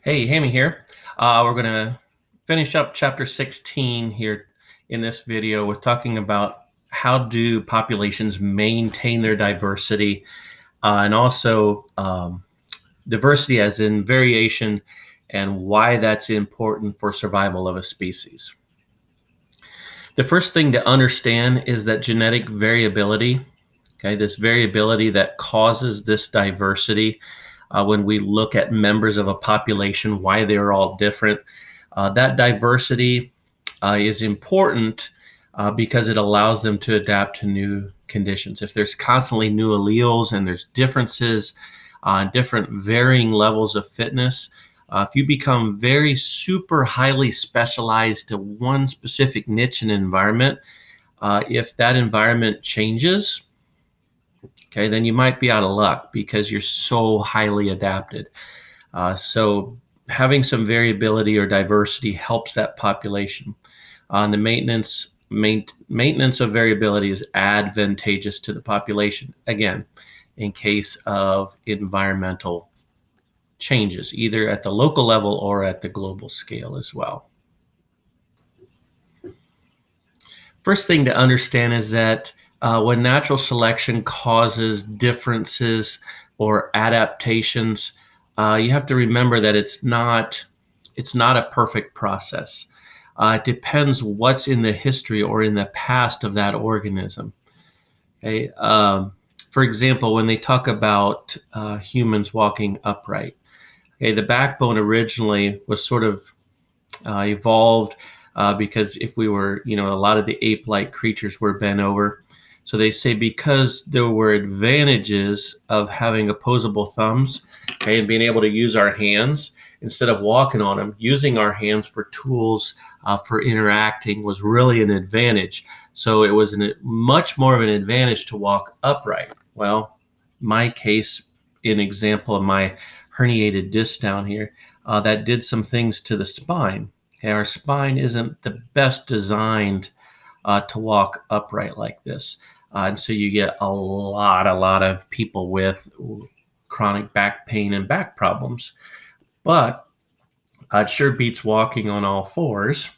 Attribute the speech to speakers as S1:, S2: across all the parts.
S1: Hey, Hammy here. We're going to finish up chapter 16 here in this video. We're talking about how do populations maintain their diversity and also diversity as in variation and why that's important for survival of a species. The first thing to understand is that genetic variability, this variability that causes this diversity, when we look at members of a population, why they're all different. That diversity is important because it allows them to adapt to new conditions. If there's constantly new alleles and there's differences, different varying levels of fitness, if you become very super highly specialized to one specific niche and environment, if that environment changes, then you might be out of luck because you're so highly adapted. So having some variability or diversity helps that population. The maintenance of variability is advantageous to the population, again, in case of environmental changes, either at the local level or at the global scale as well. First thing to understand is that when natural selection causes differences or adaptations, you have to remember that it's not a perfect process. It depends what's in the history or in the past of that organism. Okay? For example, when they talk about humans walking upright, the backbone originally was sort of evolved because if we were, a lot of the ape-like creatures were bent over. So they say because there were advantages of having opposable thumbs, and being able to use our hands instead of walking on them, using our hands for tools for interacting was really an advantage. So it was much more of an advantage to walk upright. Well, my case, an example of my herniated disc down here, that did some things to the spine. Our spine isn't the best designed to walk upright like this. And so you get a lot of people with chronic back pain and back problems. But it sure beats walking on all fours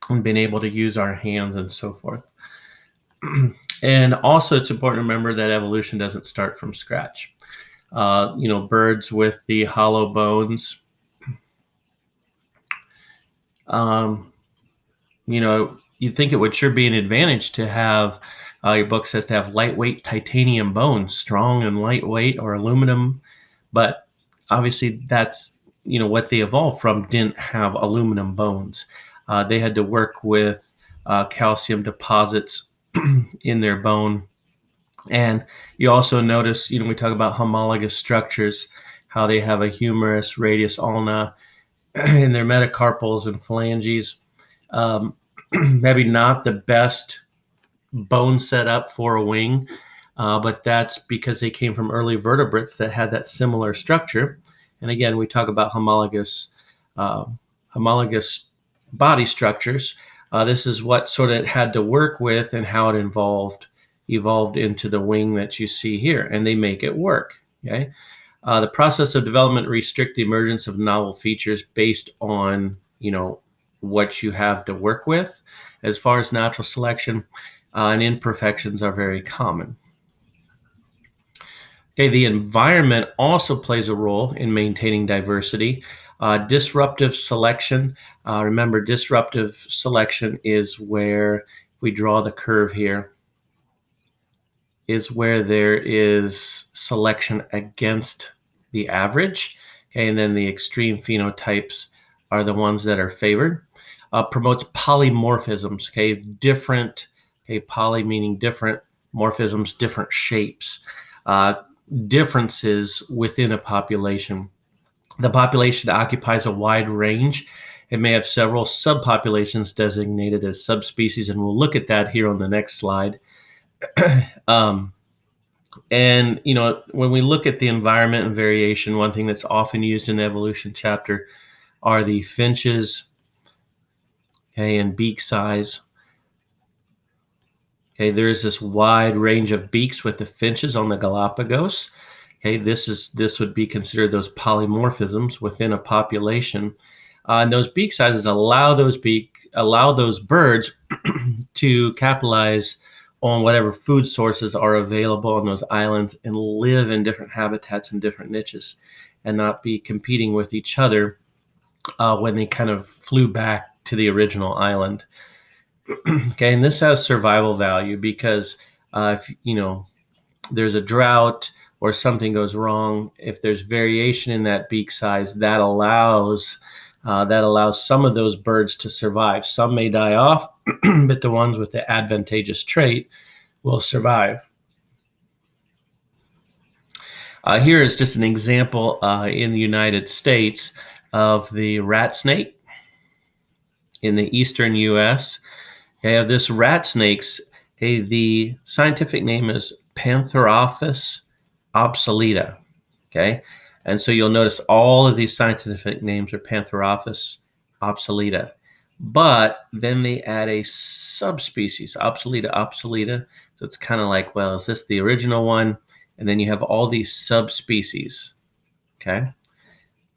S1: and being able to use our hands and so forth. And also it's important to remember that evolution doesn't start from scratch. Birds with the hollow bones, you'd think it would sure be an advantage to have, your book says to have lightweight titanium bones, strong and lightweight, or aluminum. But obviously that's, what they evolved from didn't have aluminum bones. They had to work with calcium deposits in their bone. And you also notice, we talk about homologous structures, how they have a humerus, radius, ulna, in their metacarpals and phalanges. Maybe not the best bone setup for a wing, but that's because they came from early vertebrates that had that similar structure. And again, we talk about homologous body structures. This is what sort of it had to work with and how it evolved into the wing that you see here, and they make it work. Okay. The process of development restricts the emergence of novel features based on, what you have to work with. As far as natural selection, and imperfections are very common. Okay, the environment also plays a role in maintaining diversity. Disruptive selection. Remember, disruptive selection is where, if we draw the curve here, is where there is selection against the average. Okay, and then the extreme phenotypes are the ones that are favored. Promotes polymorphisms. Okay, different. Okay, poly meaning different, morphisms, different shapes, differences within a population. The population occupies a wide range. It may have several subpopulations designated as subspecies, and we'll look at that here on the next slide. And, when we look at the environment and variation, one thing that's often used in the evolution chapter are the finches, and beak size. Okay, there's this wide range of beaks with the finches on the Galapagos. Okay, this would be considered those polymorphisms within a population. And those beak sizes allow those birds to capitalize on whatever food sources are available on those islands and live in different habitats and different niches, and not be competing with each other when they kind of flew back to the original island. Okay, and this has survival value because if there's a drought or something goes wrong, if there's variation in that beak size, that allows some of those birds to survive. Some may die off, but the ones with the advantageous trait will survive. Here is just an example in the United States of the rat snake in the eastern U.S. Okay, of this rat snakes, okay, the scientific name is Pantherophis obsoleta. Okay, and so you'll notice all of these scientific names are Pantherophis obsoleta, but then they add a subspecies, obsoleta. So it's kind of like, well, is this the original one? And then you have all these subspecies. Okay,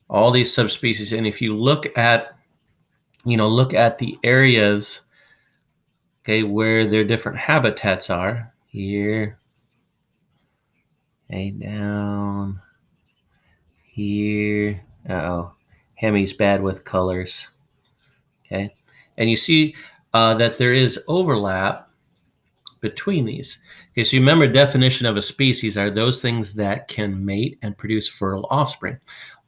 S1: all these subspecies, and if you look at the areas, okay, where their different habitats are here, okay, down here. Uh-oh, Hemi's bad with colors. Okay, and you see that there is overlap between these. Okay, so you remember, definition of a species are those things that can mate and produce fertile offspring.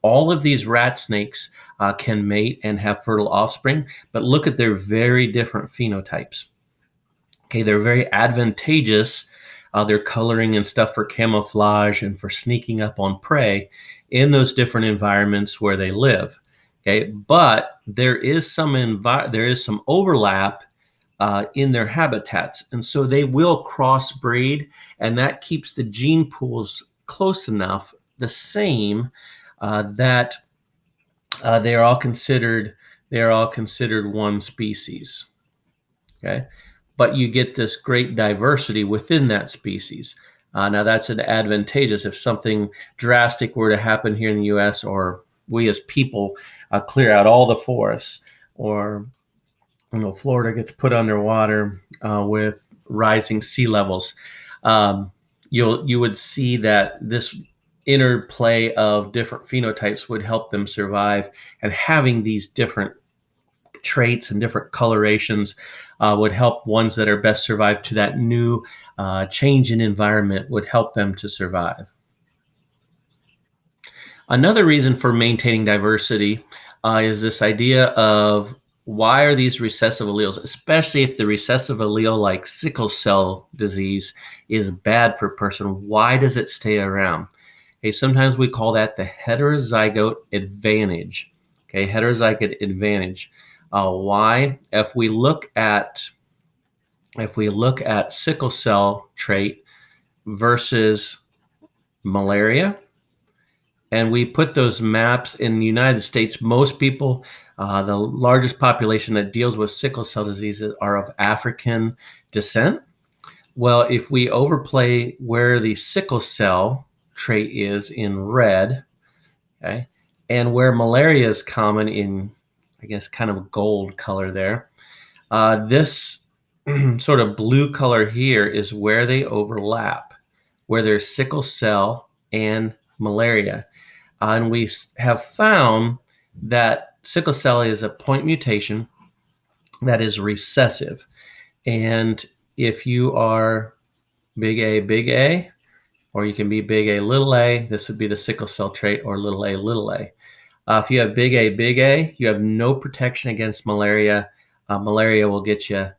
S1: All of these rat snakes can mate and have fertile offspring, but look at their very different phenotypes. Okay, they're very advantageous. Their coloring and stuff for camouflage and for sneaking up on prey in those different environments where they live. Okay, but there is some overlap in their habitats, and so they will crossbreed, and that keeps the gene pools close enough the same that they are all considered one species. Okay, but you get this great diversity within that species. Now that's an advantageous if something drastic were to happen here in the U.S., or we as people clear out all the forests, or Florida gets put underwater with rising sea levels. You would see that this interplay of different phenotypes would help them survive, and having these different traits and different colorations would help ones that are best survived to that new change in environment, would help them to survive. Another reason for maintaining diversity is this idea of, why are these recessive alleles, especially if the recessive allele like sickle cell disease is bad for a person, why does it stay around? Okay, sometimes we call that the heterozygote advantage. Okay, heterozygote advantage. Why? If we look at sickle cell trait versus malaria, and we put those maps in the United States, most people, the largest population that deals with sickle cell disease are of African descent. Well, if we overplay where the sickle cell trait is in red, okay, and where malaria is common in, I guess, kind of gold color there, this sort of blue color here is where they overlap, where there's sickle cell and malaria. And we have found that sickle cell is a point mutation that is recessive. And if you are big A, or you can be big A, this would be the sickle cell trait, or little a. If you have big A, you have no protection against malaria. Malaria will get you,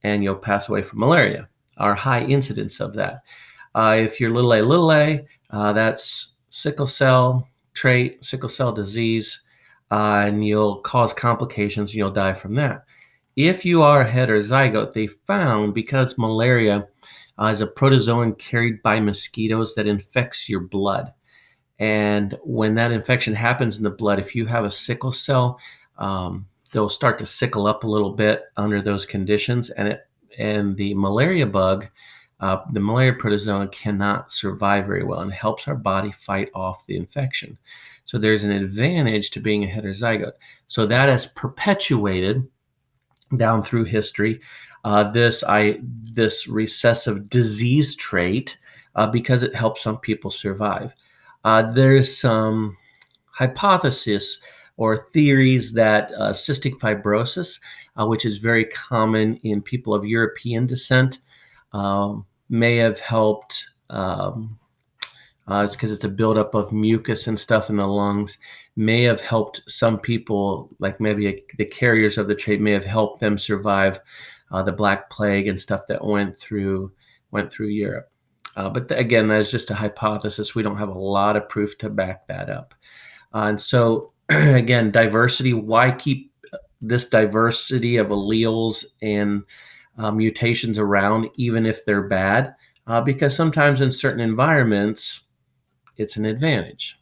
S1: and you'll pass away from malaria, or high incidence of that. If you're little a, that's sickle cell trait, sickle cell disease, and you'll cause complications, and you'll die from that. If you are a heterozygote, they found, because malaria is a protozoan carried by mosquitoes that infects your blood. And when that infection happens in the blood, if you have a sickle cell, they'll start to sickle up a little bit under those conditions, and the malaria bug the malaria protozoa cannot survive very well and helps our body fight off the infection. So there's an advantage to being a heterozygote. So that has perpetuated down through history this recessive disease trait because it helps some people survive. There's some hypothesis or theories that cystic fibrosis, which is very common in people of European descent, may have helped. It's because it's a buildup of mucus and stuff in the lungs, may have helped some people, like maybe the carriers of the trait, may have helped them survive the Black Plague and stuff that went through Europe. But again, that's just a hypothesis. We don't have a lot of proof to back that up. And so, again, diversity. Why keep this diversity of alleles and mutations around, even if they're bad? Because sometimes in certain environments, it's an advantage.